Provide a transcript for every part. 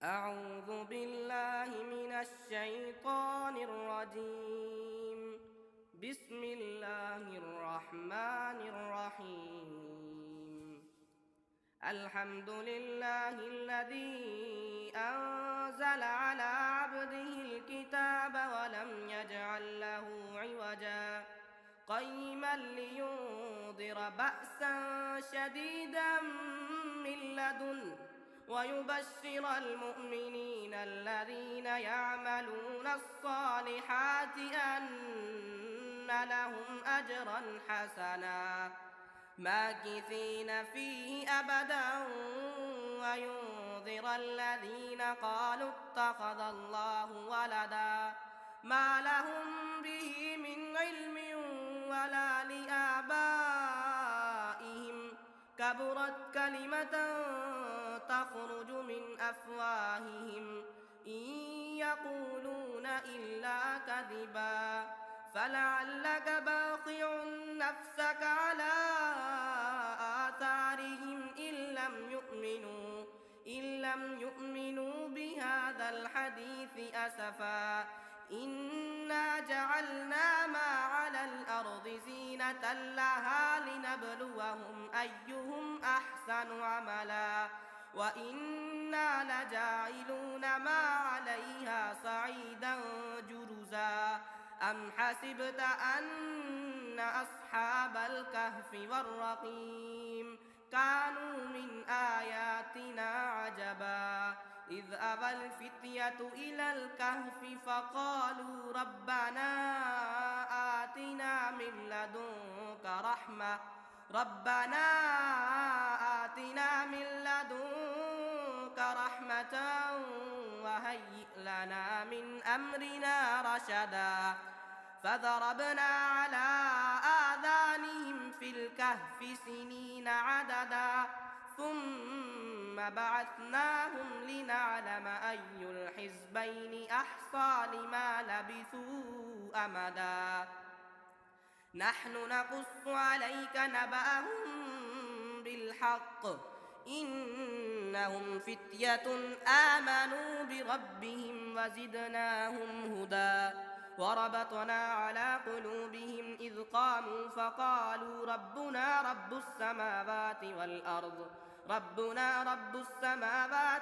أعوذ بالله من الشيطان الرجيم. بسم الله الرحمن الرحيم. الحمد لله الذي أنزل على عبده الكتاب ولم يجعل له عوجا قيما لينذر بأسا شديدا من لدنه ويبشر المؤمنين الذين يعملون الصالحات أن لهم أجرا حسنا ماكثين فيه أبدا وينذر الذين قالوا اتخذ الله ولدا ما لهم به من علم ولا لآبائهم كبرت كلمة تخرج من أفواههم إن يقولون إلا كذبا فلعلك باخع نفسك على آثارهم إن لم يؤمنوا بهذا الحديث أسفا إنا جعلنا ما على الأرض زينة لها لنبلوهم أيهم أحسن عملا وإنا لجاعلون ما عليها صعيدا جرزا أم حسبت أن أصحاب الكهف والرقيم كانوا من آياتنا عجبا إذ أوى الفتية إلى الكهف فقالوا ربنا آتنا من لدنك رحمة وهيئ لنا من أمرنا رشدا فضربنا على آذانهم في الكهف سنين عددا ثم بعثناهم لنعلم أي الحزبين أحصى لما لبثوا أمدا نحن نقص عليك نبأهم بالحق إنهم فتية آمنوا بربهم وزدناهم هدى وربطنا على قلوبهم إذ قاموا فقالوا ربنا رب السماوات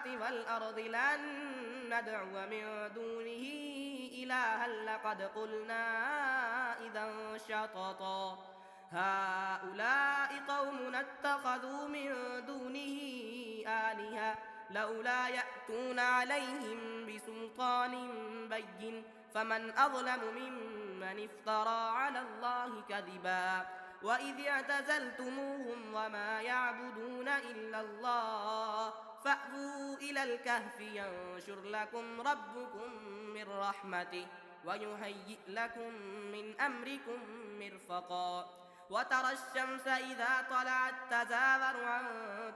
والأرض لن ندعو من دونه إلها لقد قلنا إذا شططا هؤلاء قومنا اتخذوا من دونه آلهة لولا يأتون عليهم بسلطان بين فمن أظلم ممن افترى على الله كذبا وإذ اعتزلتموهم وما يعبدون إلا الله فأووا إلى الكهف ينشر لكم ربكم من رحمته ويهيئ لكم من أمركم مرفقا وترى الشمس إذا طلعت تزاور عن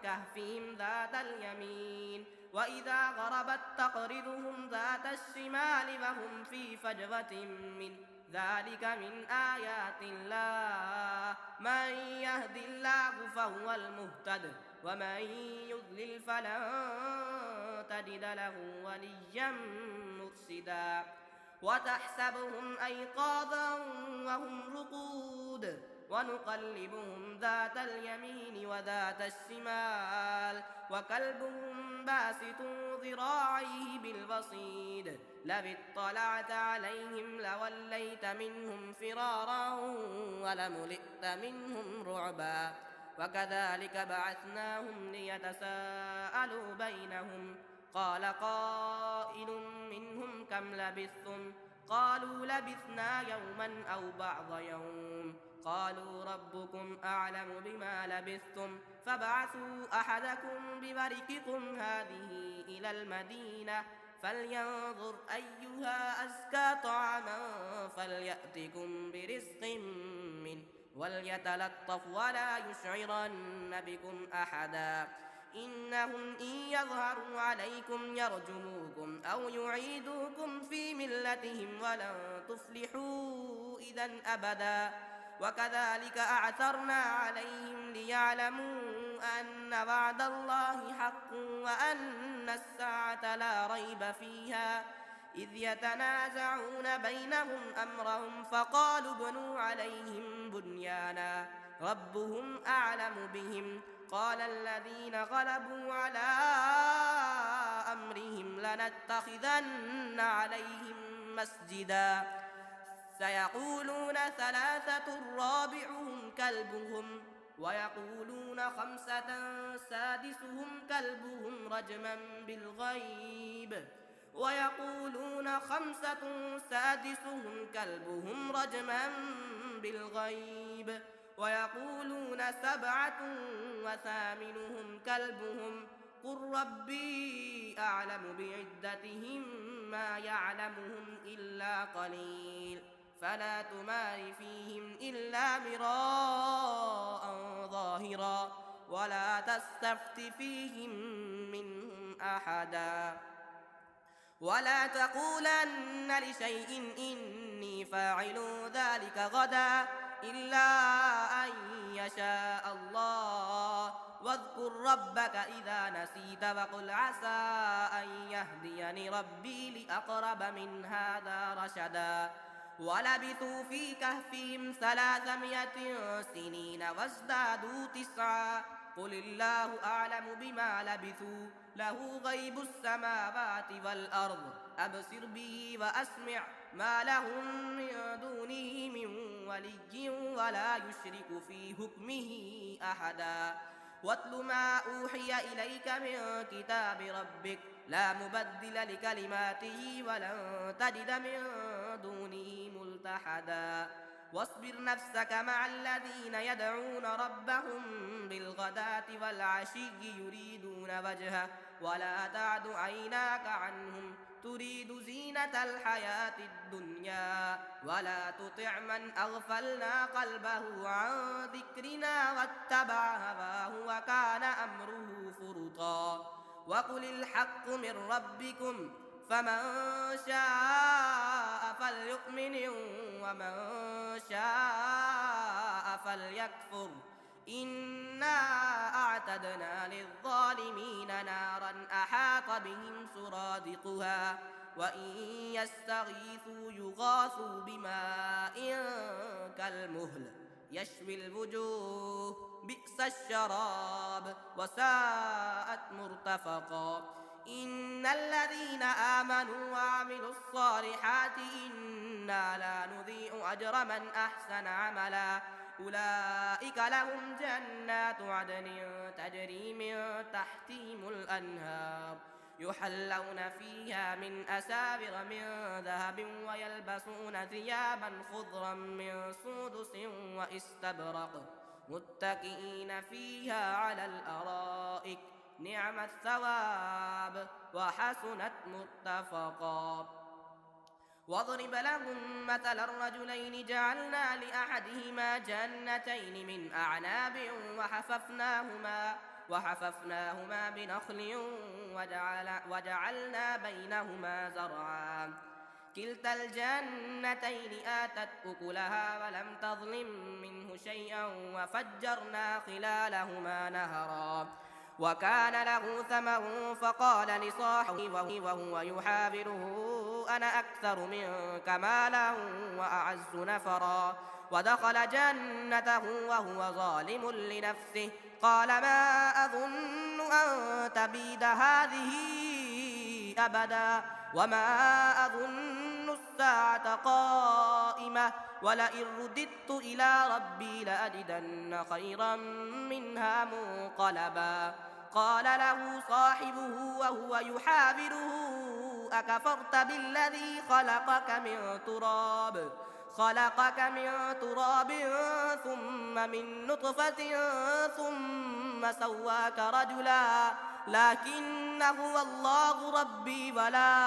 كهفهم ذات اليمين وإذا غربت تقرضهم ذات الشمال وهم في فجوة من ذلك من آيات الله من يهد الله فهو المهتد ومن يضلل فلن تجد له وليا مرشدا وتحسبهم أيقاظا وهم رقود ونقلبهم ذات اليمين وذات الشمال وكلبهم باسط ذراعيه بالوصيد لو اطلعت عليهم لوليت منهم فرارا ولملئت منهم رعبا وكذلك بعثناهم ليتساءلوا بينهم قال قائل منهم كم لبثتم قالوا لبثنا يوما أو بعض يوم قالوا ربكم أعلم بما لبثتم فابعثوا أحدكم بورقكم هذه إلى المدينة فلينظر أيها أزكى طعاما فليأتكم برزق منه وليتلطف ولا يشعرن بكم أحدا إنهم إن يظهروا عليكم يرجموكم أو يعيدوكم في ملتهم ولن تفلحوا إذا أبدا وكذلك أعثرنا عليهم ليعلموا أن وعد الله حق وأن الساعة لا ريب فيها إذ يتنازعون بينهم أمرهم فقالوا ابنوا عليهم بنيانا ربهم أعلم بهم قال الذين غلبوا على أمرهم لنتخذن عليهم مسجدا سيقولون ثلاثة رابعهم كلبهم ويقولون خمسة سادسهم كلبهم رجما بالغيب ويقولون خمسة سادسهم كلبهم رجما بالغيب ويقولون سبعة وثامنهم كلبهم قل ربي أعلم بعدتهم ما يعلمهم إلا قليل فلا تمار فيهم إلا مراء ظاهرا ولا تستفت فيهم منهم أحدا ولا تقولن لشيء إني فاعل ذلك غدا إلا أن يشاء الله واذكر ربك إذا نسيت وقل عسى أن يهديني ربي لأقرب من هذا رشدا ولبثوا في كهفهم 300 سنين وازدادوا 9 قل الله أعلم بما لبثوا له غيب السماوات والأرض أبصر به وأسمع ما لهم من دونه من ولي ولا يشرك في حكمه أحدا واتل ما أوحي إليك من كتاب ربك لا مبدل لكلماته ولن تجد من دونه ملتحدا واصبر نفسك مع الذين يدعون ربهم بالغداة والعشي يريدون وجهه ولا تعد عيناك عنهم تريد زينة الحياة الدنيا ولا تطع من أغفلنا قلبه عن ذكرنا واتبع هواه وكان أمره فرطا وقل الحق من ربكم فمن شاء فليؤمن ومن شاء فليكفر إنا أعتدنا للظالمين نارا أحاط بهم سرادقها وإن يستغيثوا يغاثوا بماء كالمهل يشوي الوجوه بئس الشراب وساءت مرتفقا إن الذين آمنوا وعملوا الصالحات إنا لا نضيع أجر من أحسن عملا أولئك لهم جنات عدن تجري من تحتهم الأنهار يحلون فيها من أساور من ذهب ويلبسون ثيابا خضرا من سندس واستبرق متكئين فيها على الأرائك نعم الثواب وحسنت مرتفقا واضرب لهم مثل الرجلين جعلنا لأحدهما جنتين من أعناب وحففناهما بنخل وجعلنا بينهما زرعا كلتا الجنتين آتت أكلها ولم تظلم منه شيئا وفجرنا خلالهما نهرا وكان له ثمر فقال لصاحبه وهو يحاوره أنا أكثر منك مالا وأعز نفرا ودخل جنته وهو ظالم لنفسه قال ما أظن أن تبيد هذه أبدا وما أظن الساعة قائمة ولئن رددت إلى ربي لأجدن خيرا منها منقلبا قال له صاحبه وهو يحاوره أكفرت بالذي خلقك من تراب ثم من نطفة ثم سواك رجلا لكن هو الله ربي ولا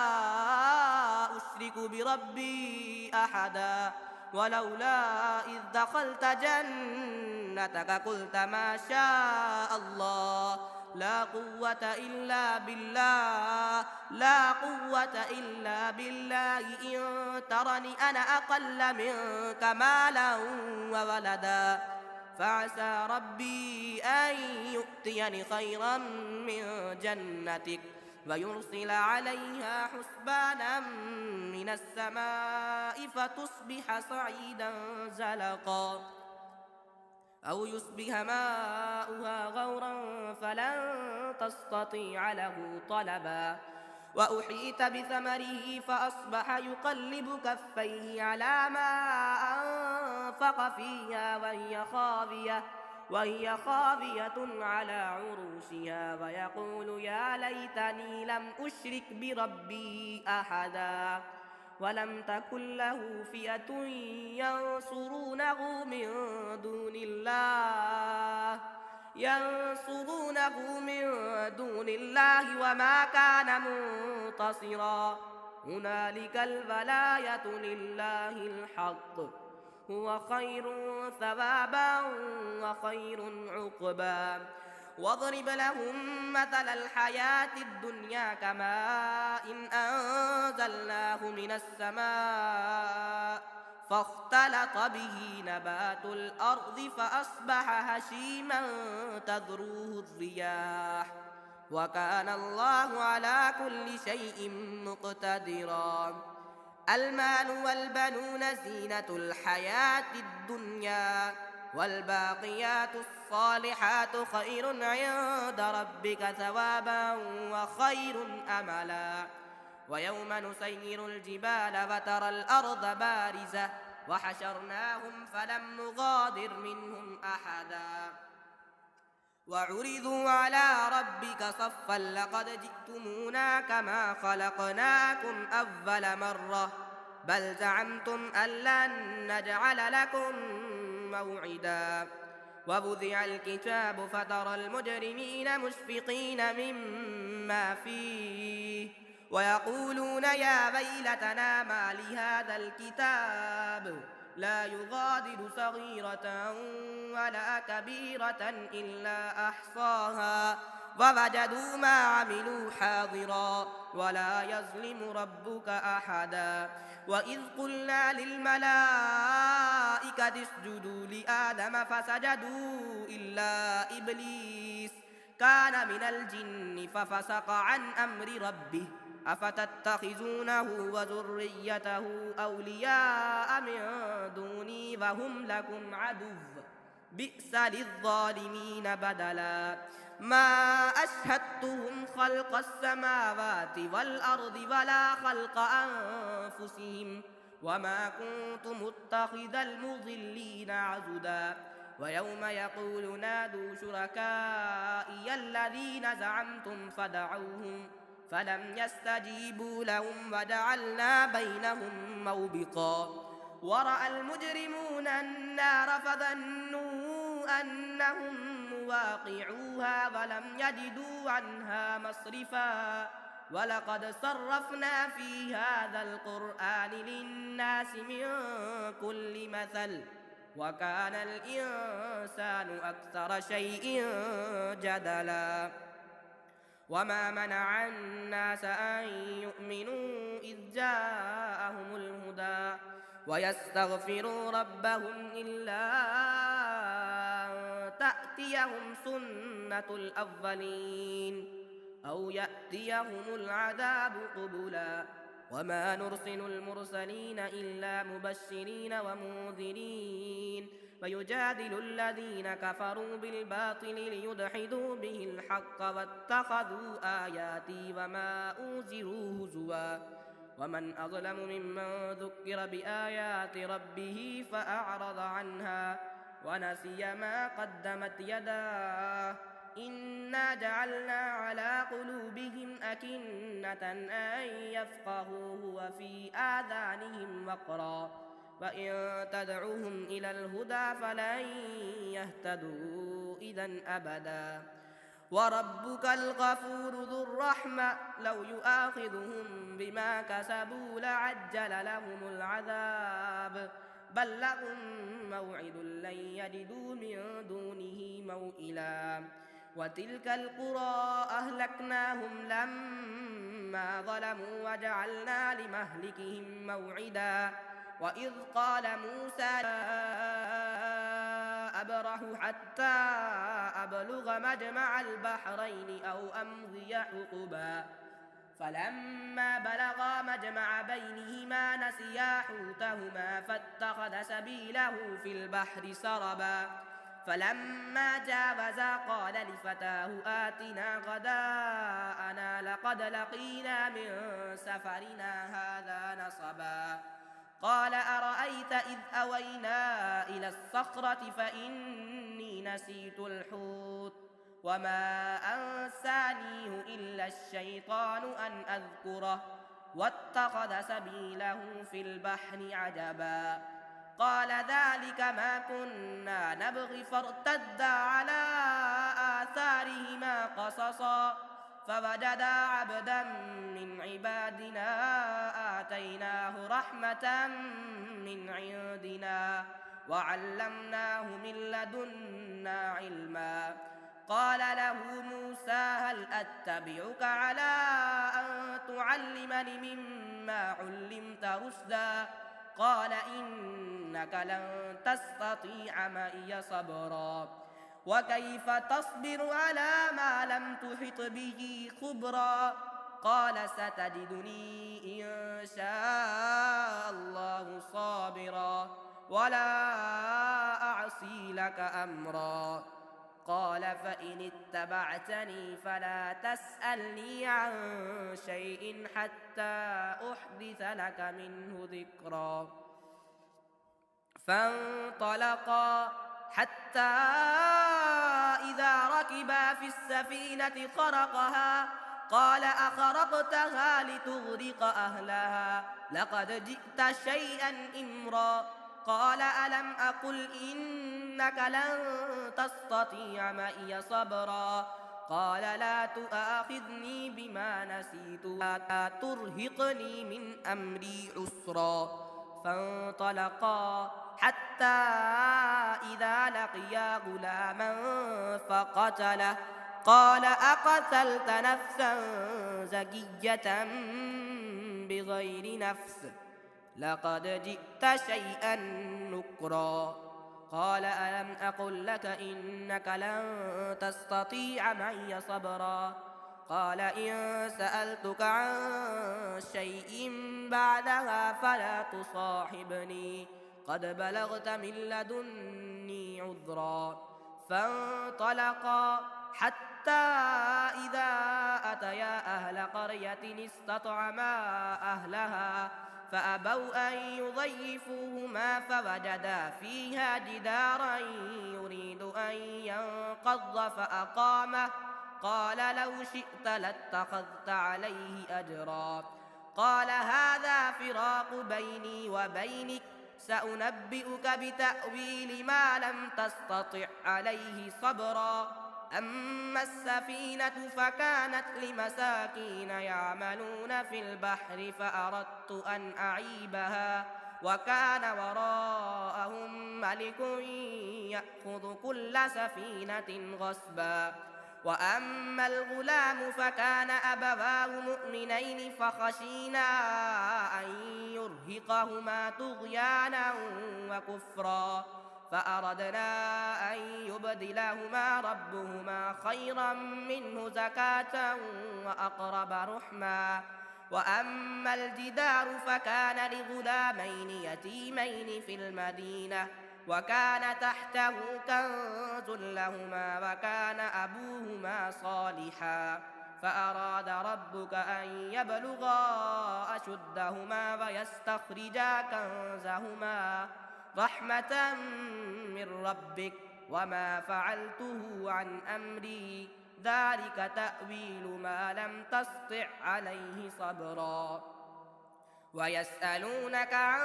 أشرك بربي أحدا ولولا إذ دخلت جنتك قلت ما شاء الله لا قوة إلا بالله إن ترني أنا أقل منك مالا وولدا فعسى ربي أن يؤتيني خيرا من جنتك ويرسل عليها حسبانا من السماء فتصبح صعيدا زلقا أو يصبح ماؤها غورا فلن تستطيع له طلبا وأحيط بثمره فأصبح يقلب كفيه على ما أنفق فيها وهي خاوية على عروشها ويقول يا ليتني لم أشرك بربي أحدا ولم تكن له فئة ينصرونه من دون الله وما كان منتصرا هنالك الولاية لله الحق هو خير ثوابا وخير عقبا واضرب لهم مثل الحياة الدنيا كماء إن أنزلناه من السماء فاختلط به نبات الأرض فأصبح هشيما تذروه الرياح وكان الله على كل شيء مقتدرا المال والبنون زينة الحياة الدنيا والباقيات الصالحات خير عند ربك ثوابا وخير أملا ويوم نسير الجبال وترى الأرض بارزة وحشرناهم فلم نغادر منهم أحدا وعرضوا على ربك صفا لقد جئتمونا كما خلقناكم أول مرة بل زعمتم أن لن نجعل لكم موعدا ووضع الكتاب فترى المجرمين مشفقين مما فيه ويقولون يا ويلتنا ما لهذا الكتاب لا يغادر صغيرة ولا كبيرة إلا أحصاها ووجدوا ما عملوا حاضرا ولا يظلم ربك أحدا وإذ قلنا للملائكة اسجدوا لآدم فسجدوا إلا إبليس كان من الجن ففسق عن أمر ربه أفتتخذونه وذريته أولياء من دوني وهم لكم عدو بئس للظالمين بدلا ما أشهدتهم خلق السماوات والأرض ولا خلق أنفسهم وما كنت متخذ المضلين عضدا ويوم يقول نادوا شركائي الذين زعمتم فدعوهم فلم يستجيبوا لهم وجعلنا بينهم موبقا ورأى المجرمون النار فظنوا أنهم مواقعوها ولم يجدوا عنها مصرفا ولقد صرفنا في هذا القرآن للناس من كل مثل وكان الإنسان أكثر شيء جدلا وما منع الناس أن يؤمنوا إذ جاءهم الهدى ويستغفروا ربهم إلا أن تأتيهم سنة الأولين أو يأتيهم العذاب قبلا وما نرسل المرسلين إلا مبشرين ومنذرين ويجادل الذين كفروا بالباطل ليدحضوا به الحق واتخذوا آياتي وما أنذروا هزوا ومن أظلم ممن ذكر بآيات ربه فأعرض عنها ونسي ما قدمت يداه إنا جعلنا على قلوبهم أكنة أن يفقهوه وفي آذانهم وقرا وإن تدعوهم إلى الهدى فلن يهتدوا إذا أبدا وربك الغفور ذو الرحمة لو يؤاخذهم بما كسبوا لعجل لهم العذاب بل لهم موعد لن يجدوا من دونه موئلا وتلك القرى أهلكناهم لما ظلموا وجعلنا لمهلكهم موعدا وإذ قال موسى أبرح حتى أبلغ مجمع البحرين أو أمضي حقبا فلما بلغا مجمع بينهما نسيا حوتهما فاتخذ سبيله في البحر سربا فلما جاوزا قال لفتاه آتنا غداءنا لقد لقينا من سفرنا هذا نصبا قال أرأيت إذ أوينا إلى الصخرة فإني نسيت الحوت وما أنسانيه إلا الشيطان أن أذكره واتخذ سبيله في البحر عجبا قال ذلك ما كنا نبغي فارتدا على آثارهما قصصا فوجدا عبدا من عبادنا آتيناه رحمة من عندنا وعلمناه من لدنا علما قال له موسى هل أتبعك على أن تعلمني مما علمت رشدا قال إنك لن تستطيع معي صبرا وكيف تصبر على ما لم تحط به خبرا قال ستجدني إن شاء الله صابرا ولا أعصي لك أمرا قال فإن اتبعتني فلا تسألني عن شيء حتى أحدث لك منه ذكرا فانطلقا حتى إذا ركبا في السفينة خرقها قال أخرقتها لتغرق أهلها لقد جئت شيئا إمرا قال ألم أقل إنك لن تستطيع معي صبرا قال لا تؤاخذني بما نسيت ولا ترهقني من أمري عسرا فانطلقا حتى إذا لقيا غلاما فقتله قال أقتلت نفسا زكية بغير نفس لقد جئت شيئا نكرا قال ألم أقل لك إنك لن تستطيع معي صبرا قال إن سألتك عن شيء بعدها فلا تصاحبني قد بلغت من لدني عذرا فانطلقا حتى إذا أتيا أهل قرية استطعما أهلها فأبوا أن يضيفوهما فوجدا فيها جدارا يريد أن ينقض فأقامه قال لو شئت لاتخذت عليه أجرا قال هذا فراق بيني وبينك سأنبئك بتأويل ما لم تستطع عليه صبرا أما السفينة فكانت لمساكين يعملون في البحر فأردت أن أعيبها وكان وراءهم ملك يأخذ كل سفينة غصبا وأما الغلام فكان أبواه مؤمنين فخشينا أن يرهقهما طغيانا وكفرا فأردنا أن يبدلهما ربهما خيرا منه زكاة وأقرب رحما وأما الجدار فكان لغلامين يتيمين في المدينة وكان تحته كنز لهما وكان أبوهما صالحا فأراد ربك أن يبلغا أشدهما ويستخرجا كنزهما رحمة من ربك وما فعلته عن أمري ذلك تأويل ما لم تسطع عليه صبرا ويسألونك عن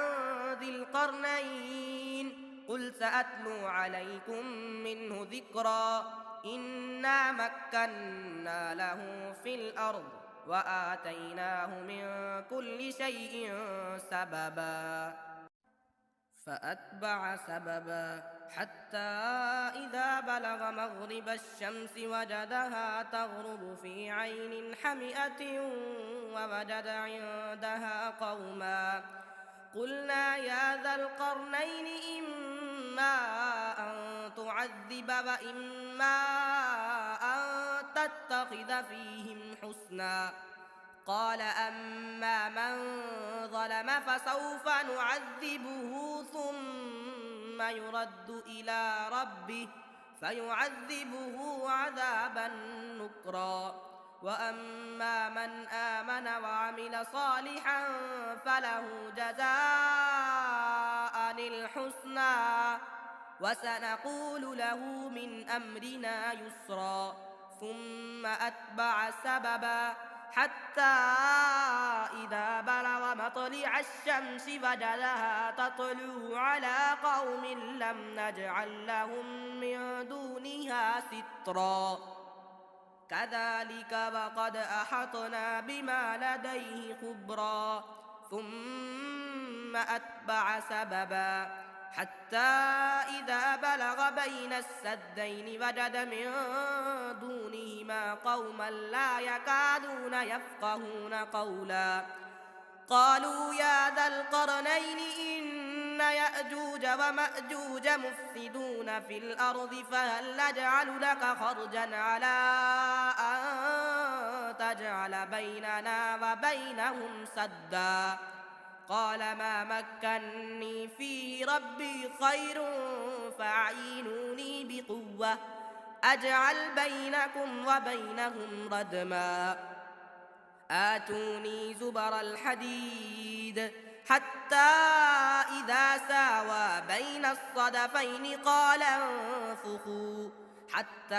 ذي القرنين قل سأتلو عليكم منه ذكرا إنا مكنا له في الأرض وآتيناه من كل شيء سببا فأتبع سببا حتى إذا بلغ مغرب الشمس وجدها تغرب في عين حمئة ووجد عندها قوما قلنا يا ذا القرنين إما أن تعذب وإما أن تتخذ فيهم حسنا قال أما من ظلم فسوف نعذبه ثم يرد إلى ربه فيعذبه عذابا نكرا وأما من آمن وعمل صالحا فله جزاء الحسنى وسنقول له من أمرنا يسرا ثم أتبع سببا حتى إذا بلغ مطلع الشمس وجدها تطلع على قوم لم نجعل لهم من دونها سترا كذلك وقد أحطنا بما لديه خبرا ثم أتبع سببا حتى إذا بلغ بين السدين وجد من دونهما قوما لا يكادون يفقهون قولا قالوا يا ذا القرنين إن يأجوج ومأجوج مفسدون في الأرض فهل نجعل لك خرجا على أن تجعل بيننا وبينهم سدا قال ما مكني فيه ربي خير فأعينوني بقوة أجعل بينكم وبينهم ردما آتوني زبر الحديد حتى إذا ساوى بين الصدفين قال انفخوا حتى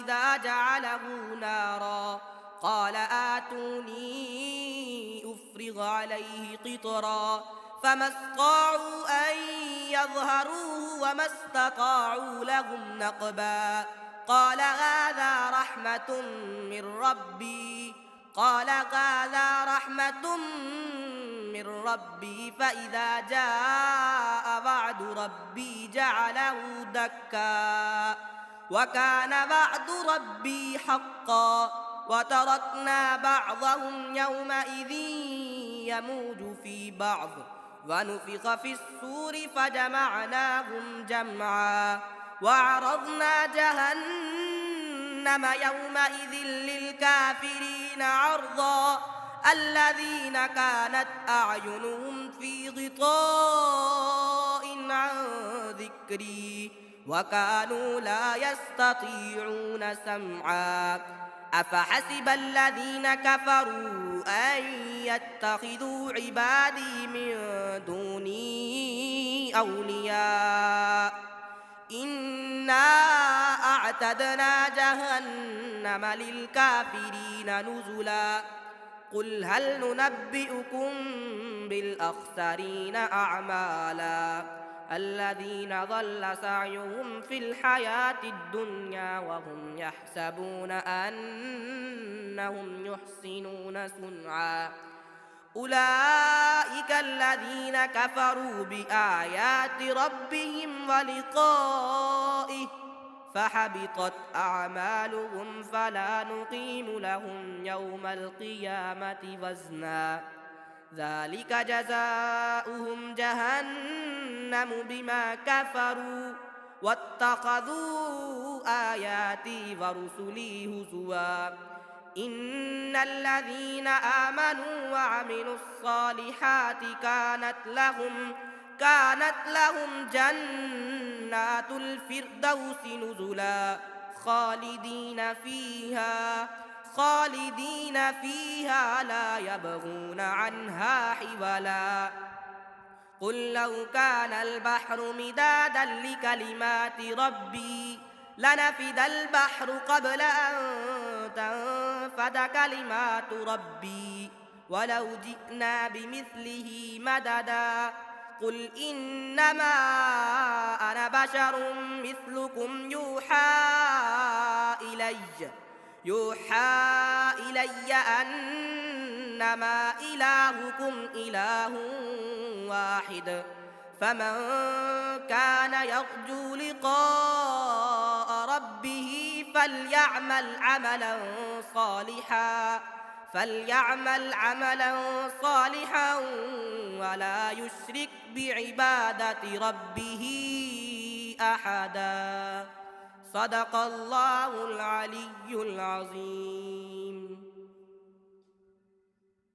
إذا جعله نارا قال آتوني أفرغ عليه قطرا فما استطاعوا أن يظهروه وما استطاعوا لهم نقبا قال هذا رحمة من ربي فإذا جاء وعد ربي جعله دكا وكان وعد ربي حقا وتركنا بعضهم يومئذ يموج في بعض ونفخ في الصور فجمعناهم جمعا وعرضنا جهنم يومئذ للكافرين عرضا الذين كانت أعينهم في غطاء عن ذكري وكانوا لا يستطيعون سمعا أفحسب الذين كفروا أن يتخذوا عبادي من دوني أولياء إنا أعتدنا جهنم للكافرين نزلا قل هل ننبئكم بالأخسرين أعمالا الذين ضل سعيهم في الحياة الدنيا وهم يحسبون أنهم يحسنون صنعا أولئك الذين كفروا بآيات ربهم ولقائه فحبطت أعمالهم فلا نقيم لهم يوم القيامة وزنا ذلك جزاؤهم جهنم بما كفروا واتخذوا آياتي ورسلي هزوا إن الذين آمنوا وعملوا الصالحات كانت لهم جنات الفردوس نزلا خالدين فيها لا يبغون عنها حولا قل لو كان البحر مدادا لكلمات ربي لنفد البحر قبل أن تنفد كلمات ربي ولو جئنا بمثله مددا قل إنما أنا بشر مثلكم يوحى إلي أنما إلهكم إله واحد فمن كان يرجو لقاء ربه فليعمل عملا صالحا ولا يشرك بعبادة ربه أحدا صدق الله العلي العظيم.